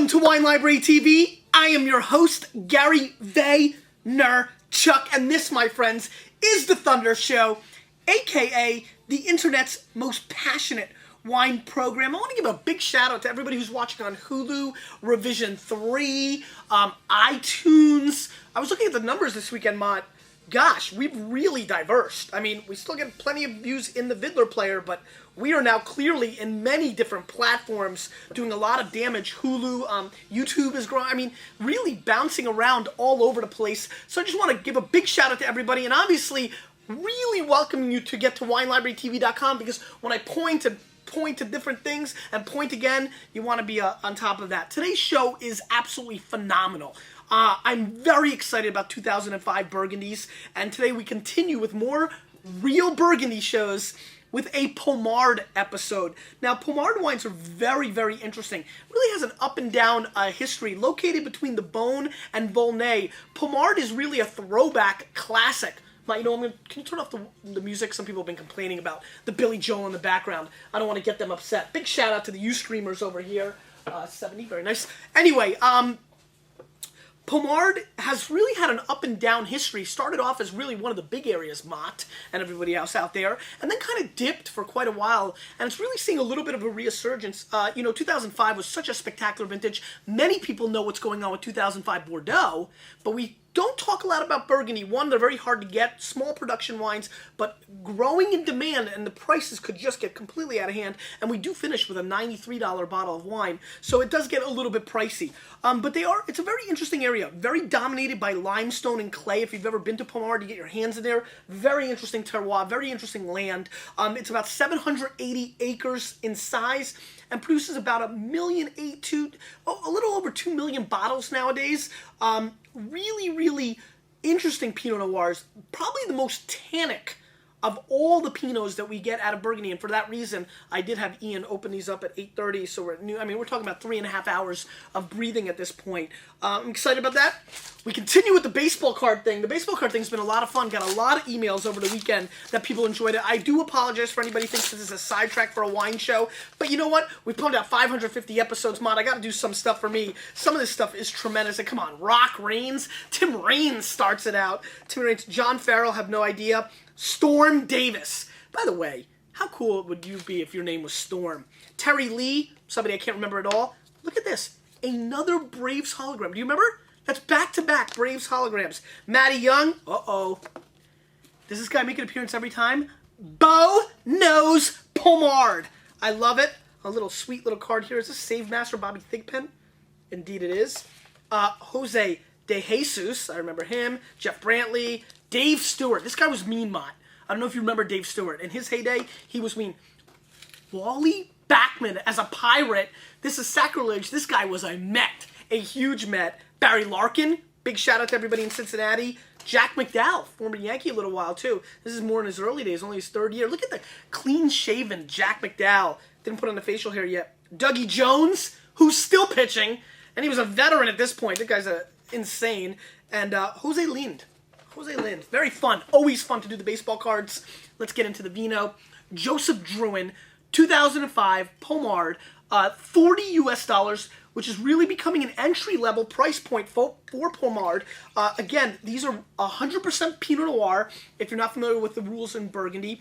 Welcome to Wine Library TV. I am your host, Gary Vaynerchuk, and this, my friends, is The Thunder Show, aka the internet's most passionate wine program. I want to give a big shout out to everybody who's watching on Hulu, Revision 3, iTunes. I was looking at the numbers this weekend, Mott. Gosh, we've really diversed. I mean, we still get plenty of views in the Vidler player, but we are now clearly in many different platforms doing a lot of damage. Hulu, YouTube is growing. I mean, really bouncing around all over the place. So I just want to give a big shout out to everybody, and obviously really welcoming you to get to WineLibraryTV.com, because when I point to different things and point again, you want to be on top of that. Today's show is absolutely phenomenal. I'm very excited about 2005 Burgundies, and today we continue with more real Burgundy shows with a Pommard episode. Now, Pommard wines are very, very interesting. Really has an up and down history. Located between the Beaune and Volnay, Pommard is really a throwback classic. You know, can you turn off the music? Some people have been complaining about the Billy Joel in the background. I don't want to get them upset. Big shout out to the Ustreamers over here. 70, very nice. Anyway, Pommard has really had an up and down history. Started off as really one of the big areas, Mott and everybody else out there, and then kind of dipped for quite a while, and it's really seeing a little bit of a resurgence. 2005 was such a spectacular vintage. Many people know what's going on with 2005 Bordeaux, but we don't talk a lot about Burgundy. One, they're very hard to get, small production wines, but growing in demand, and the prices could just get completely out of hand, and we do finish with a $93 bottle of wine, so it does get a little bit pricey. But it's a very interesting area, very dominated by limestone and clay. If you've ever been to Pommard, you get your hands in there. Very interesting terroir, very interesting land. It's about 780 acres in size, and produces about a little over 2 million bottles nowadays. Really interesting Pinot Noirs. Probably the most tannic of all the Pinots that we get out of Burgundy, and for that reason, I did have Ian open these up at 8:30, so we're talking about 3.5 hours of breathing at this point. I'm excited about that. We continue with the baseball card thing. The baseball card thing's been a lot of fun. Got a lot of emails over the weekend that people enjoyed it. I do apologize for anybody who thinks this is a sidetrack for a wine show, but you know what? We've pumped out 550 episodes, Mod. I got to do some stuff for me. Some of this stuff is tremendous. And come on, Rock Rains. Tim Raines starts it out. Tim Raines, John Farrell, have no idea. Storm Davis. By the way, how cool would you be if your name was Storm? Terry Lee, somebody I can't remember at all. Look at this. Another Braves hologram. Do you remember? That's back-to-back Braves holograms. Matty Young. Uh-oh. Does this guy make an appearance every time? Bo Knows Pommard. I love it. A little sweet little card here. Is this Save Master Bobby Thigpen? Indeed it is. Jose De Jesus. I remember him. Jeff Brantley. Dave Stewart. This guy was mean, Mott. I don't know if you remember Dave Stewart. In his heyday, he was mean. Wally Backman as a pirate. This is sacrilege. This guy was a Met. A huge Met. Barry Larkin. Big shout out to everybody in Cincinnati. Jack McDowell, former Yankee a little while too. This is more in his early days, only his third year. Look at the clean-shaven Jack McDowell. Didn't put on the facial hair yet. Dougie Jones, who's still pitching, and he was a veteran at this point. That guy's insane. And Jose Lind. Very fun. Always fun to do the baseball cards. Let's get into the vino. Joseph Drouin, 2005, Pommard, $40 US, which is really becoming an entry-level price point for Pommard. Again, these are 100% Pinot Noir, if you're not familiar with the rules in Burgundy.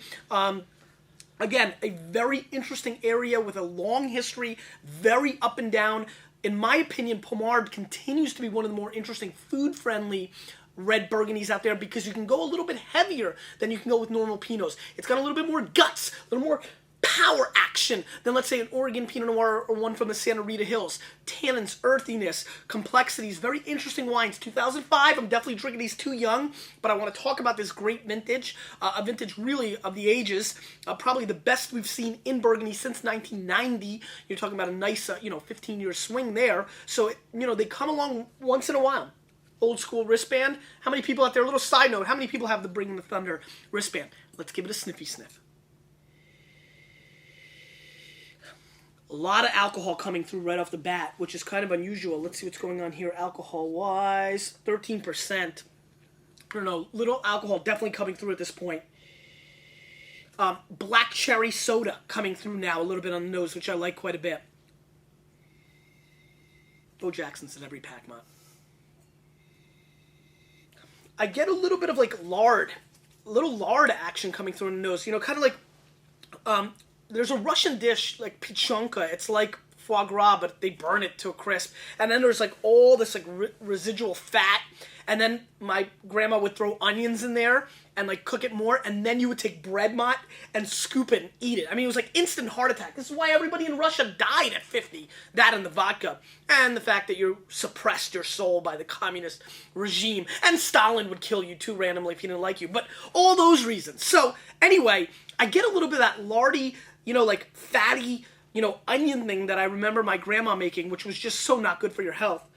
Again, a very interesting area with a long history, very up and down. In my opinion, Pommard continues to be one of the more interesting food-friendly red Burgundies out there, because you can go a little bit heavier than you can go with normal Pinots. It's got a little bit more guts, a little more power action than, let's say, an Oregon Pinot Noir or one from the Santa Rita Hills. Tannins, earthiness, complexities, very interesting wines. 2005, I'm definitely drinking these too young, but I want to talk about this great vintage, a vintage really of the ages, probably the best we've seen in Burgundy since 1990. You're talking about a nice, 15-year swing there. So, they come along once in a while. Old school wristband. How many people out there, a little side note, how many people have the Bringing the Thunder wristband? Let's give it a sniffy sniff. A lot of alcohol coming through right off the bat, which is kind of unusual. Let's see what's going on here alcohol-wise. 13%. I don't know, little alcohol definitely coming through at this point. Black cherry soda coming through now, a little bit on the nose, which I like quite a bit. Bo Jackson's in every pack, Mott. I get a little bit of like lard, a little lard action coming through in the nose. You know, kind of like, there's a Russian dish like pichonka. It's like foie gras, but they burn it to a crisp. And then there's like all this like residual fat. And then my grandma would throw onions in there and like cook it more. And then you would take bread, Mott, and scoop it and eat it. I mean, it was like instant heart attack. This is why everybody in Russia died at 50. That and the vodka. And the fact that you suppressed your soul by the communist regime. And Stalin would kill you too randomly if he didn't like you. But all those reasons. So anyway, I get a little bit of that lardy, you know, like fatty, you know, onion thing that I remember my grandma making, which was just so not good for your health.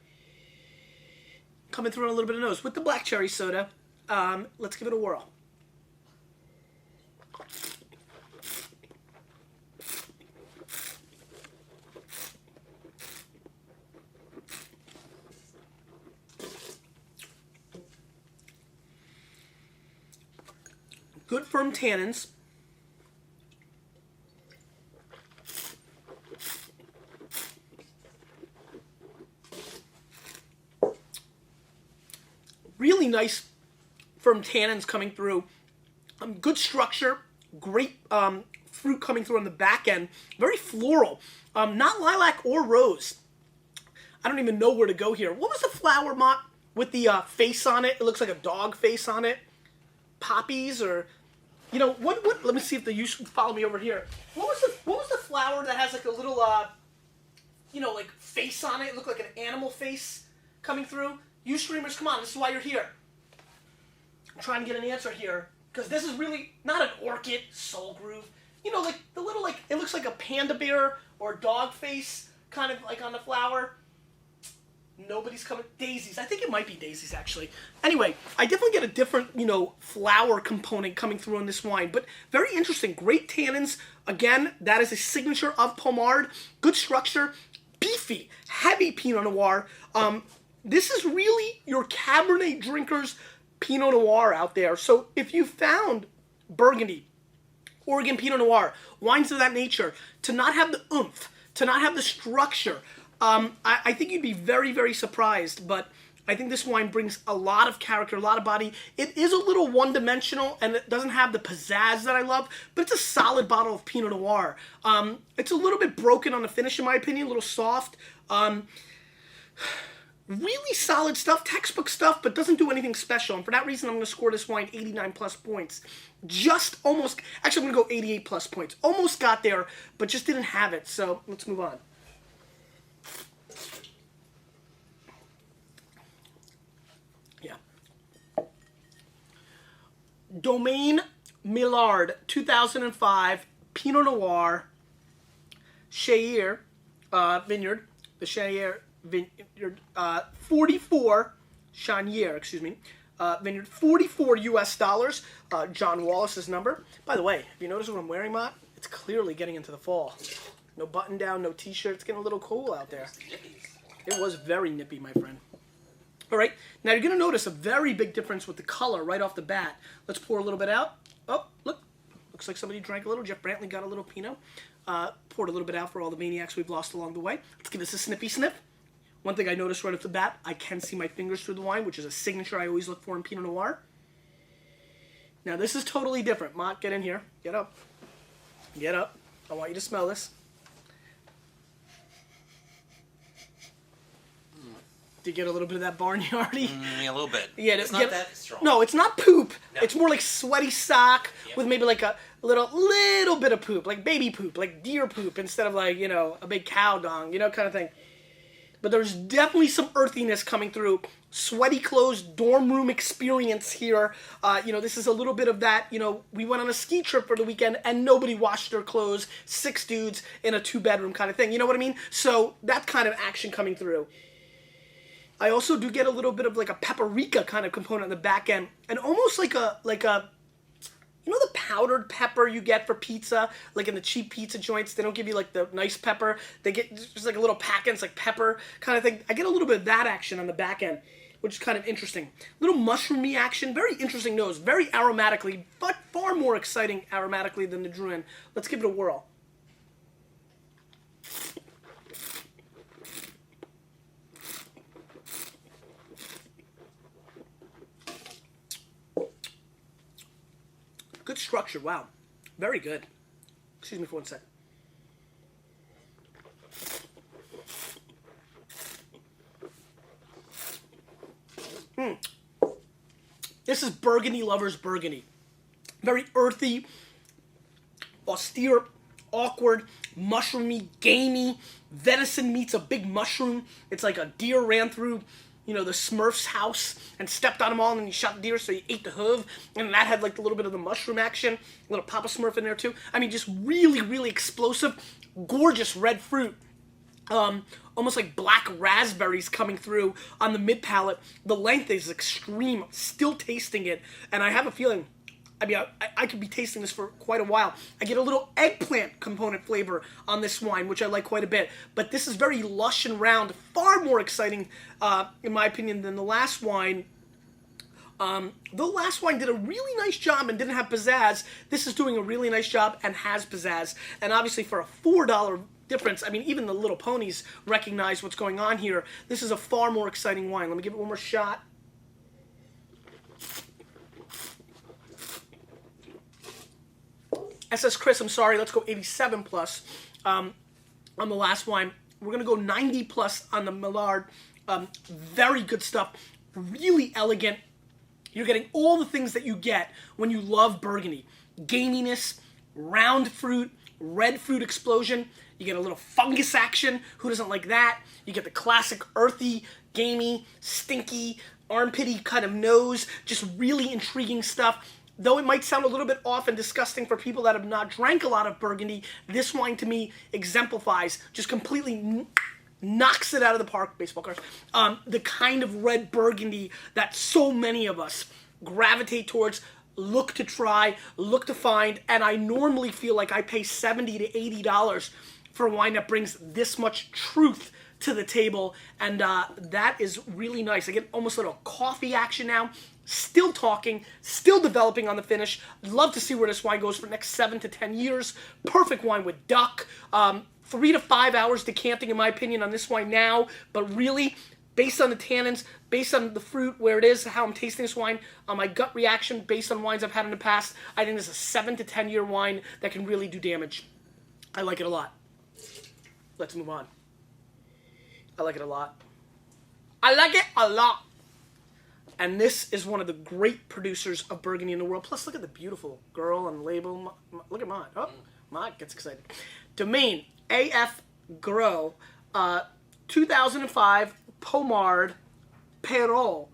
Coming through on a little bit of nose with the black cherry soda. Let's give it a whirl. Good firm tannins. Really nice firm tannins coming through. Good structure. Great fruit coming through on the back end. Very floral. Not lilac or rose. I don't even know where to go here. What was the flower, Mott, with the face on it? It looks like a dog face on it. Poppies or... You know, what, let me see if you follow me over here. What was the flower that has like a little, you know, like face on it? It looked like an animal face coming through. You streamers, come on, this is why you're here. I'm trying to get an answer here. Because this is really not an orchid, soul groove. You know, like the little, like, it looks like a panda bear or a dog face kind of like on the flower. Nobody's coming. Daisies. I think it might be daisies, actually. Anyway, I definitely get a different, you know, flower component coming through on this wine. But very interesting. Great tannins. Again, that is a signature of Pommard. Good structure. Beefy. Heavy Pinot Noir. This is really your Cabernet drinker's Pinot Noir out there. So if you found Burgundy, Oregon Pinot Noir, wines of that nature, to not have the oomph, to not have the structure, I think you'd be very, very surprised. But I think this wine brings a lot of character, a lot of body. It is a little one-dimensional, and it doesn't have the pizzazz that I love, but it's a solid bottle of Pinot Noir. It's a little bit broken on the finish, in my opinion, a little soft. Really solid stuff, textbook stuff, but doesn't do anything special. And for that reason, I'm going to score this wine 89 plus points. Just almost, actually I'm going to go 88 plus points. Almost got there, but just didn't have it. So let's move on. Yeah. Domaine Millard 2005 Pinot Noir Chayer Vineyard. The Chayer Vineyard, 44 Chanier, excuse me, Vineyard, 44 US dollars. John Wallace's number. By the way, if you notice what I'm wearing, Mott, it's clearly getting into the fall. No button down, no t-shirt. It's getting a little cool out there. It was very nippy, my friend. All right, now you're going to notice a very big difference with the color right off the bat. Let's pour a little bit out. Oh, look. Looks like somebody drank a little. Jeff Brantley got a little Pinot. Poured a little bit out for all the maniacs we've lost along the way. Let's give this a snippy sniff. One thing I noticed right off the bat, I can see my fingers through the wine, which is a signature I always look for in Pinot Noir. Now, this is totally different. Mott, get in here. Get up. Get up. I want you to smell this. Do you get a little bit of that barnyardy? Yeah, a little bit. Yeah, it's not that strong. No, it's not poop. No. It's more like sweaty sock with maybe like a little bit of poop, like baby poop, like deer poop, instead of like, you know, a big cow dung, you know, kind of thing. But there's definitely some earthiness coming through. Sweaty clothes, dorm room experience here. You know, this is a little bit of that, you know, we went on a ski trip for the weekend and nobody washed their clothes. 6 dudes in a 2-bedroom kind of thing. You know what I mean? So that kind of action coming through. I also do get a little bit of like a paprika kind of component on the back end. And almost like a you know the powdered pepper you get for pizza, like in the cheap pizza joints? They don't give you like the nice pepper. They get just like a little packet, it's like pepper kind of thing. I get a little bit of that action on the back end, which is kind of interesting. Little mushroomy action, very interesting nose, very aromatically, but far more exciting aromatically than the Drouhin. Let's give it a whirl. Good structure. Wow. Very good. Excuse me for 1 second. This is Burgundy Lovers Burgundy. Very earthy, austere, awkward, mushroomy, gamey. Venison meets a big mushroom. It's like a deer ran through, the Smurf's house and stepped on them all, and then he shot the deer, so he ate the hoof, and that had like a little bit of the mushroom action, a little Papa Smurf in there too. I mean, just really, really explosive, gorgeous red fruit. Almost like black raspberries coming through on the mid palate. The length is extreme. Still tasting it, and I have a feeling, I could be tasting this for quite a while. I get a little eggplant component flavor on this wine, which I like quite a bit. But this is very lush and round, far more exciting, in my opinion, than the last wine. The last wine did a really nice job and didn't have pizzazz. This is doing a really nice job and has pizzazz. And obviously for a $4 difference, even the little ponies recognize what's going on here. This is a far more exciting wine. Let me give it one more shot. SS Chris, I'm sorry, let's go 87 plus on the last wine. We're going to go 90 plus on the Pommard. Very good stuff. Really elegant. You're getting all the things that you get when you love Burgundy. Gaminess, round fruit, red fruit explosion. You get a little fungus action. Who doesn't like that? You get the classic earthy, gamey, stinky, armpity kind of nose. Just really intriguing stuff. Though it might sound a little bit off and disgusting for people that have not drank a lot of Burgundy, this wine to me exemplifies, just completely knocks it out of the park, baseball cards, the kind of red Burgundy that so many of us gravitate towards, look to try, look to find, and I normally feel like I pay $70 to $80 for a wine that brings this much truth to the table, and that is really nice. I get almost a little coffee action now. Still talking, still developing on the finish. Love to see where this wine goes for the next 7 to 10 years. Perfect wine with duck. 3 to 5 hours decanting, in my opinion, on this wine now. But really, based on the tannins, based on the fruit, where it is, how I'm tasting this wine, on my gut reaction, based on wines I've had in the past, I think this is a 7 to 10 year wine that can really do damage. I like it a lot. Let's move on. I like it a lot. I like it a lot. And this is one of the great producers of Burgundy in the world. Plus, look at the beautiful girl on the label. Look at Mott. Oh, Mott gets excited. Domaine AF Gros, 2005 Pommard Perrot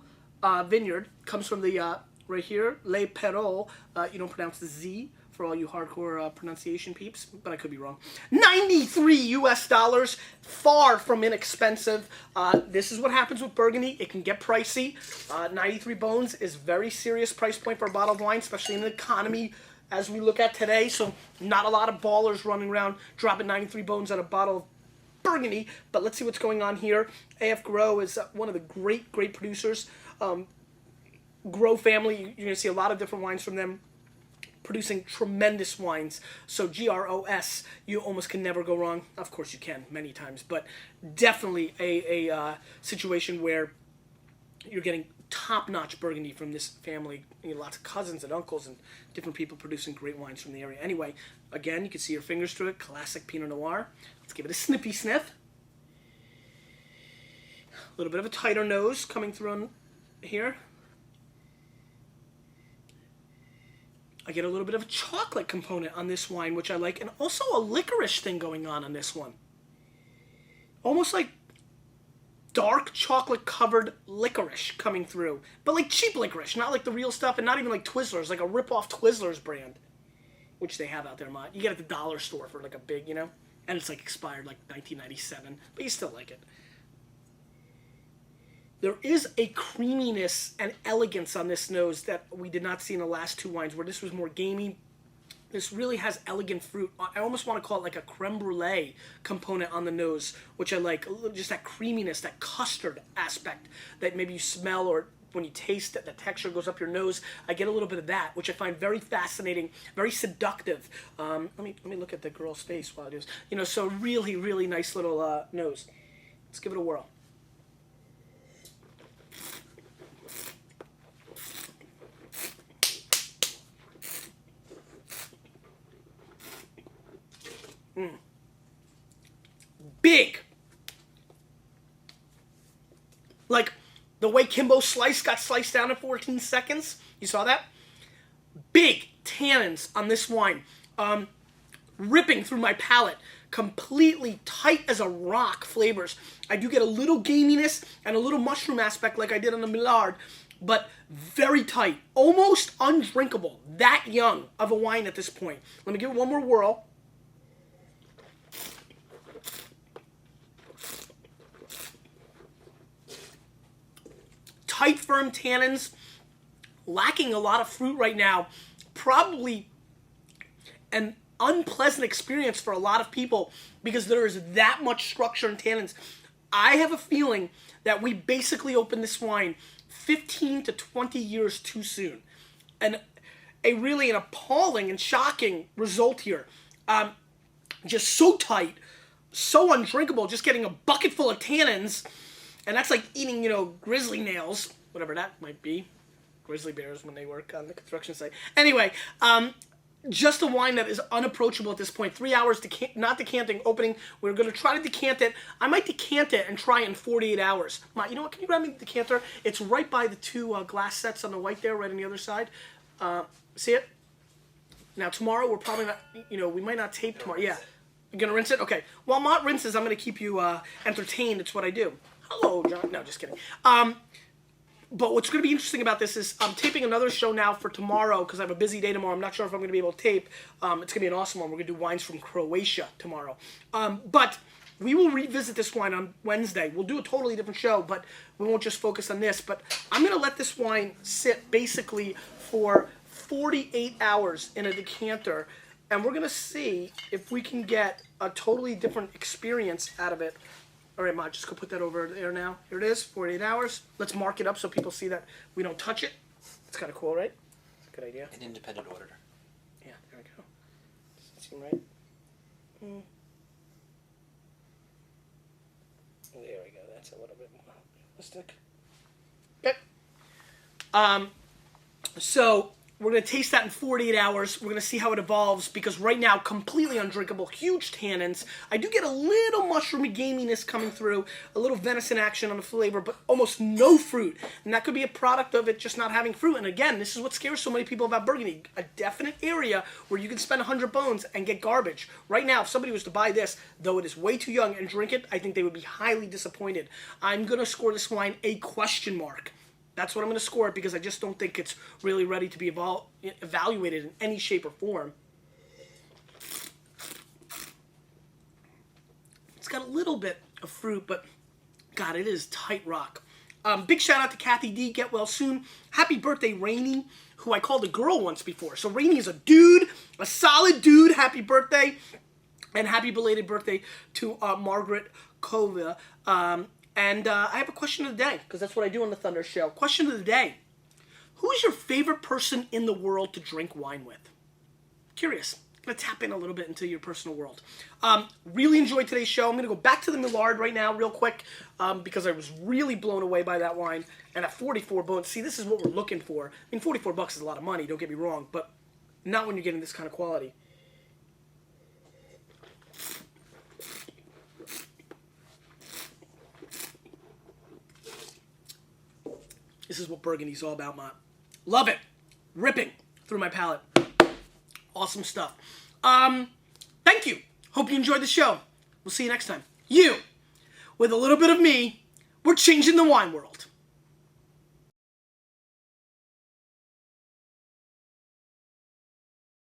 vineyard. Comes from the, right here, Les Perrots. You don't pronounce the Z for all you hardcore pronunciation peeps, but I could be wrong. $93 US, far from inexpensive. This is what happens with Burgundy. It can get pricey. 93 bones is very serious price point for a bottle of wine, especially in the economy as we look at today. So not a lot of ballers running around dropping 93 bones on a bottle of Burgundy. But let's see what's going on here. AF Gros is one of the great producers. Gros family, you're going to see a lot of different wines from them, producing tremendous wines. So Gros, you almost can never go wrong. Of course you can, many times, but definitely a situation where you're getting top-notch Burgundy from this family. Lots of cousins and uncles and different people producing great wines from the area. Anyway, again, you can see your fingers through it. Classic Pinot Noir. Let's give it a snippy sniff. A little bit of a tighter nose coming through on here. I get a little bit of a chocolate component on this wine, which I like, and also a licorice thing going on this one. Almost like dark chocolate-covered licorice coming through, but like cheap licorice, not like the real stuff, and not even like Twizzlers, like a rip-off Twizzlers brand, which they have out there, Mott. You get it at the dollar store for like a big, and it's like expired like 1997, but you still like it. There is a creaminess and elegance on this nose that we did not see in the last two wines, where this was more gamey. This really has elegant fruit. I almost want to call it like a creme brulee component on the nose, which I like. Just that creaminess, that custard aspect that maybe you smell, or when you taste it, the texture goes up your nose. I get a little bit of that, which I find very fascinating, very seductive. Let me look at the girl's face while it is. So really, really nice little nose. Let's give it a whirl. big. Like the way Kimbo's slice got sliced down in 14 seconds. You saw that? Big tannins on this wine. Ripping through my palate. Completely tight as a rock flavors. I do get a little gaminess and a little mushroom aspect like I did on the Millard, but very tight. Almost undrinkable. That young of a wine at this point. Let me give it one more whirl. Tight, firm tannins. Lacking a lot of fruit right now. Probably an unpleasant experience for a lot of people because there is that much structure and tannins. I have a feeling that we basically opened this wine 15 to 20 years too soon. And an appalling and shocking result here. Just so tight, so undrinkable, just getting a bucket full of tannins. And that's like eating, grizzly nails, whatever that might be. Grizzly bears when they work on the construction site. Anyway, just a wine that is unapproachable at this point. 3 hours, not decanting, opening. We're going to try to decant it. I might decant it and try it in 48 hours. Ma, you know what? Can you grab me the decanter? It's right by the two glass sets on the white there, right on the other side. See it? Now, tomorrow, we're probably not, we might not tape tomorrow. Yeah. You're going to rinse it? Okay. While Mott rinses, I'm going to keep you entertained. It's what I do. Hello, John. No, just kidding. But what's going to be interesting about this is I'm taping another show now for tomorrow because I have a busy day tomorrow. I'm not sure if I'm going to be able to tape. It's going to be an awesome one. We're going to do wines from Croatia tomorrow. But we will revisit this wine on Wednesday. We'll do a totally different show, but we won't just focus on this. But I'm going to let this wine sit basically for 48 hours in a decanter, and we're going to see if we can get a totally different experience out of it. All right, Ma, just go put that over there now. Here it is, 48 hours. Let's mark it up so people see that we don't touch it. It's kind of cool, right? Good idea. An independent auditor. Yeah, there we go. Does that seem right? There we go. That's a little bit more realistic. Okay. So we're going to taste that in 48 hours. We're going to see how it evolves because right now, completely undrinkable, huge tannins. I do get a little mushroomy gaminess coming through, a little venison action on the flavor, but almost no fruit. And that could be a product of it just not having fruit. And again, this is what scares so many people about Burgundy. A definite area where you can spend 100 bones and get garbage. Right now, if somebody was to buy this, though it is way too young, and drink it, I think they would be highly disappointed. I'm going to score this wine a question mark. That's what I'm going to score it because I just don't think it's really ready to be evaluated in any shape or form. It's got a little bit of fruit, but God, it is tight rock. Big shout out to Kathy D. Get well soon. Happy birthday, Rainey, who I called a girl once before. So Rainey is a dude, a solid dude. Happy birthday. And happy belated birthday to Margaret Kova. And I have a question of the day, because that's what I do on the Thunder Show. Question of the day. Who is your favorite person in the world to drink wine with? Curious. I'm going to tap in a little bit into your personal world. Really enjoyed today's show. I'm going to go back to the Millard right now real quick, because I was really blown away by that wine. And at 44 bones, see, this is what we're looking for. I mean, 44 bucks is a lot of money, don't get me wrong, but not when you're getting this kind of quality. This is what Burgundy's all about, Mott. Love it. Ripping through my palate. Awesome stuff. Thank you. Hope you enjoyed the show. We'll see you next time. You, with a little bit of me, we're changing the wine world.